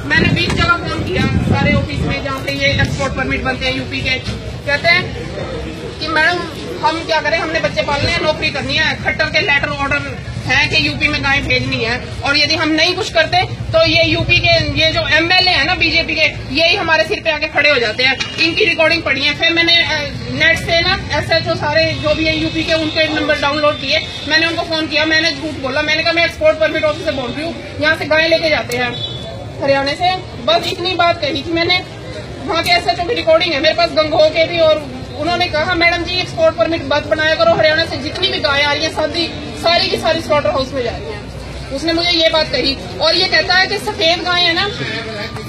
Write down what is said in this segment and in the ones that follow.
मैंने 20 जगह फोन किया, सारे ऑफिस में जहाँ पे ये एक्सपोर्ट परमिट बनते हैं यूपी के। कहते हैं कि मैडम हम क्या करें, हमने बच्चे पालने हैं, नौकरी करनी है, खट्टर के लेटर ऑर्डर है कि यूपी में गायें भेजनी है, और यदि हम नहीं कुछ करते तो ये यूपी के ये जो एमएलए है ना बीजेपी के, यही हमारे सिर पे आके खड़े हो जाते हैं। इनकी रिकॉर्डिंग पड़ी है। फिर मैंने नेट से ना एसएचओ सारे जो भी है यूपी के, उनके नंबर डाउनलोड किए। मैंने उनको फोन किया, मैंने झूठ बोला, मैंने कहा मैं एक्सपोर्ट परमिट ऑफिसर बोल रही हूँ, यहाँ से गायें लेके जाते हैं हरियाणा से। बस इतनी बात कही थी मैंने। वहाँ के एसएचओ की रिकॉर्डिंग है मेरे पास, गंगोह के भी, और उन्होंने कहा मैडम जी एक्सपोर्ट परमिट मत बनाया करो, हरियाणा से जितनी भी गायें आ रही है सारी की सारी स्लॉटर हाउस में जा रही हैं। उसने मुझे ये बात कही। और ये कहता है कि सफेद गायें है ना,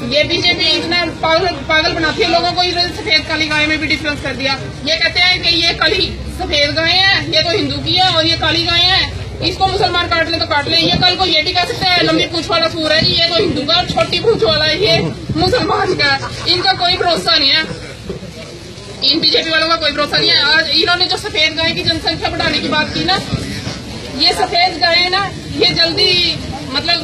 ये बीजेपी इतना पागल बनाती है लोगों को, सफेद काली गाय में भी डिफरेंस कर दिया। ये कहते हैं कि ये काली सफेद गायें हैं, ये तो हिंदू की है, और ये काली गायें हैं, इसको मुसलमान काट ले तो काट ले। ये कल को ये भी कह सकते हैं लंबी पूंछ वाला सूर है, ये तो हिंदू का, और छोटी पूंछ वाला है ये मुसलमान का। इनका कोई भरोसा नहीं है, इन बीजेपी वालों का कोई भरोसा नहीं है। आज इन्होंने जो सफेद गाय की जनसंख्या बढ़ाने की बात की ना, ये सफेद गाय ना ये जल्दी मतलब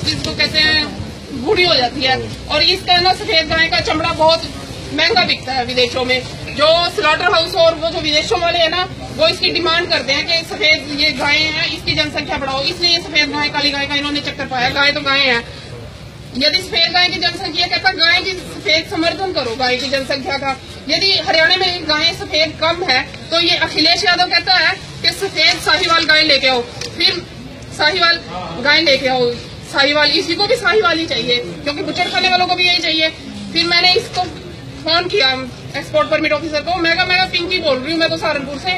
जिसको कहते हैं बूढ़ी हो जाती है, और इसका ना सफेद गाय का चमड़ा बहुत महंगा बिकता है विदेशों में। जो स्लॉटर हाउस और वो जो विदेशों वाले है ना, वो इसकी डिमांड करते हैं कि सफेद ये गायें हैं, इसकी जनसंख्या बढ़ाओ, इसलिए सफेद गाय काली गाय का इन्होंने चक्कर पाया। गाय तो गायें हैं, यदि सफेद गाय की जनसंख्या कहता गाय की सफेद समर्थन करो गाय की जनसंख्या का। यदि हरियाणा में गायें सफेद कम है तो ये अखिलेश यादव कहता है कि सफेद साहिवाल गाय लेके आओ, फिर साहिवाल गाय लेके आओ, साहिवाल, इसी को भी साहिवाल ही चाहिए क्योंकि बुचड़ खाने वालों को भी यही चाहिए। फिर मैंने इसको फोन किया एक्सपोर्ट परमिट ऑफिसर को, मैं पिंकी बोल रही हूँ, मैं तो सहारनपुर से,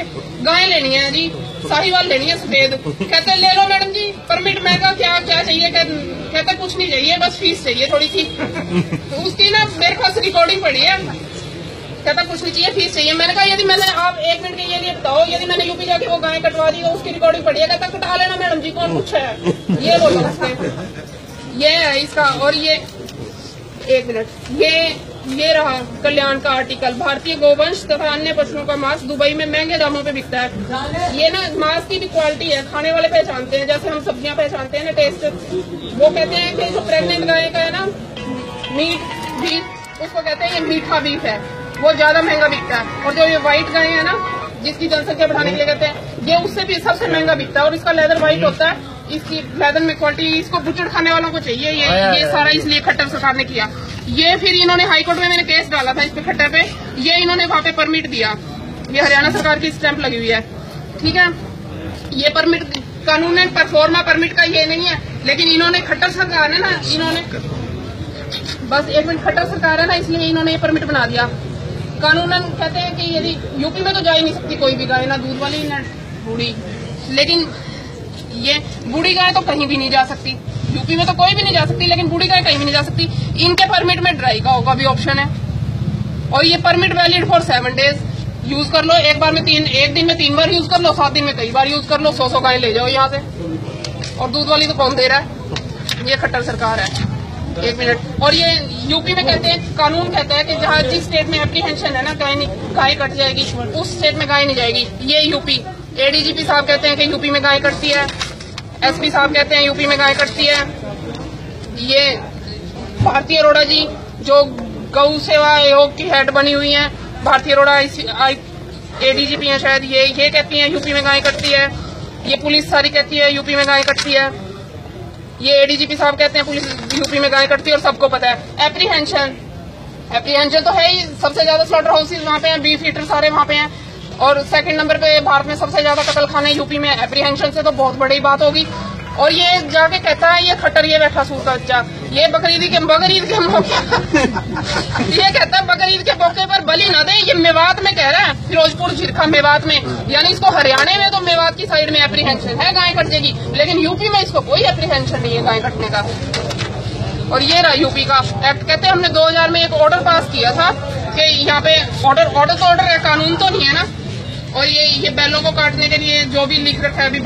गाय लेनी है जी, साहिवाल लेनी है सफेद। कहते ले लो मैडम जी परमिट। मैं कहा क्या चाहिए? कहते कुछ नहीं चाहिए, बस फीस चाहिए थोड़ी सी। तो उसकी ना मेरे पास रिकॉर्डिंग पड़ी है, कहता कुछ नहीं चाहिए, फीस चाहिए। मैंने कहा यदि मैंने आप 1 मिनट के लिए बताओ, यदि मैंने यूपी जाके वो गाय कटवा दी, उसकी रिकॉर्डिंग पड़ी है, कहता कटा लेना मैडम जी, कौन पूछा है, ये बोलो उसने। ये है इसका। और ये 1 मिनट, ये रहा कल्याण का आर्टिकल, भारतीय गोवंश तथा अन्य पशुओं का मांस दुबई में महंगे दामों पे बिकता है। ये ना मांस की भी क्वालिटी है, खाने वाले पहचानते हैं, जैसे हम सब्जियां पहचानते हैं ना टेस्ट। वो कहते हैं कि जो प्रेग्नेंट गाय का है ना मीट बीफ, उसको कहते हैं ये मीठा बीफ है, वो ज्यादा महंगा बिकता है। और जो ये व्हाइट गाय है ना जिसकी जनसंख्या बढ़ाने के लिए कहते हैं, ये उससे भी सबसे महंगा बिकता है, और इसका लेदर व्हाइट होता है, इसकी लेदर में क्वालिटी, इसको बुचड़ खाने वालों को चाहिए। ये सारा इसलिए खट्टर सरकार ने किया। ये फिर इन्होंने हाईकोर्ट में मैंने केस डाला था इस पे खट्टर पे, ये इन्होंने वहाँ पे परमिट दिया, ये हरियाणा सरकार की स्टैंप लगी हुई है, ठीक है। ये परमिट कानूनन परफॉर्मा परमिट का ये नहीं है, लेकिन इन्होंने खट्टर सरकार है ना, इन्होंने बस 1 मिनट, खट्टर सरकार है ना, इसलिए इन्होंने ये परमिट बना दिया। कानूनन कहते हैं कि यदि यूपी में तो जा ही नहीं सकती कोई भी गाय, ना दूध वाली ना बूढ़ी, लेकिन ये बूढ़ी गाय तो कहीं भी नहीं जा सकती, यूपी में तो कोई भी नहीं जा सकती, लेकिन बूढ़ी गाय कहीं भी नहीं जा सकती। इनके परमिट में ड्राई गाँव का भी ऑप्शन है, और ये permit valid for 7 days. Use कर लो, एक दिन में 3 बार यूज कर लो, 7 दिन में कई बार यूज कर लो, 100 गाय ले जाओ यहाँ से। और दूध वाली तो कौन दे रहा है, ये खट्टर सरकार है। 1 मिनट। और ये यूपी में कहते हैं, कानून कहता है कि जहाँ जिस स्टेट में एप्रीहेंशन है ना गाय कट जाएगी, उस स्टेट में गाय नहीं जाएगी। ये यूपी एडीजीपी साहब कहते हैं कि यूपी में गाय कटती है, एसपी साहब कहते हैं यूपी में गाय कटती है। ये भारती अरोड़ा जी जो गौ सेवा आयोग की हेड बनी हुई हैं, भारती अरोड़ा एडीजीपी हैं शायद, ये कहती हैं यूपी में गाय कटती है। ये पुलिस सारी कहती है यूपी में गाय कटती है। ये एडीजीपी साहब कहते हैं पुलिस यूपी में गाय कटती है, और सबको पता है। एप्रीहेंशन तो है ही, सबसे ज्यादा स्लॉटर हाउसेज वहाँ पे हैं, बीफ ईटर सारे वहाँ पे हैं, और 2nd नंबर पे भारत में सबसे ज्यादा कत्ल खाने यूपी में। एप्रीहेंशन से तो बहुत बड़ी बात होगी। और ये जाके कहता है, ये खट्टर ये बैठा सूर का बच्चा, ये बकरीद के मौके ये कहता है बकरीद के मौके पर बलि न दे। ये मेवात में कह रहा है, फिरोजपुर झिरखा मेवात में, यानी इसको हरियाणा में तो मेवात की साइड में एप्रीहेंशन है गाय कट जाएगी, लेकिन यूपी में इसको कोई एप्रीहेंशन नहीं है गाय कटने का। और ये रहा यूपी का एक्ट। कहते हैं हमने 2000 में एक ऑर्डर पास किया था कि यहाँ पे ऑर्डर है, कानून तो नहीं है ना। और ये बैलों को काटने के लिए जो भी लिख रखा है अभी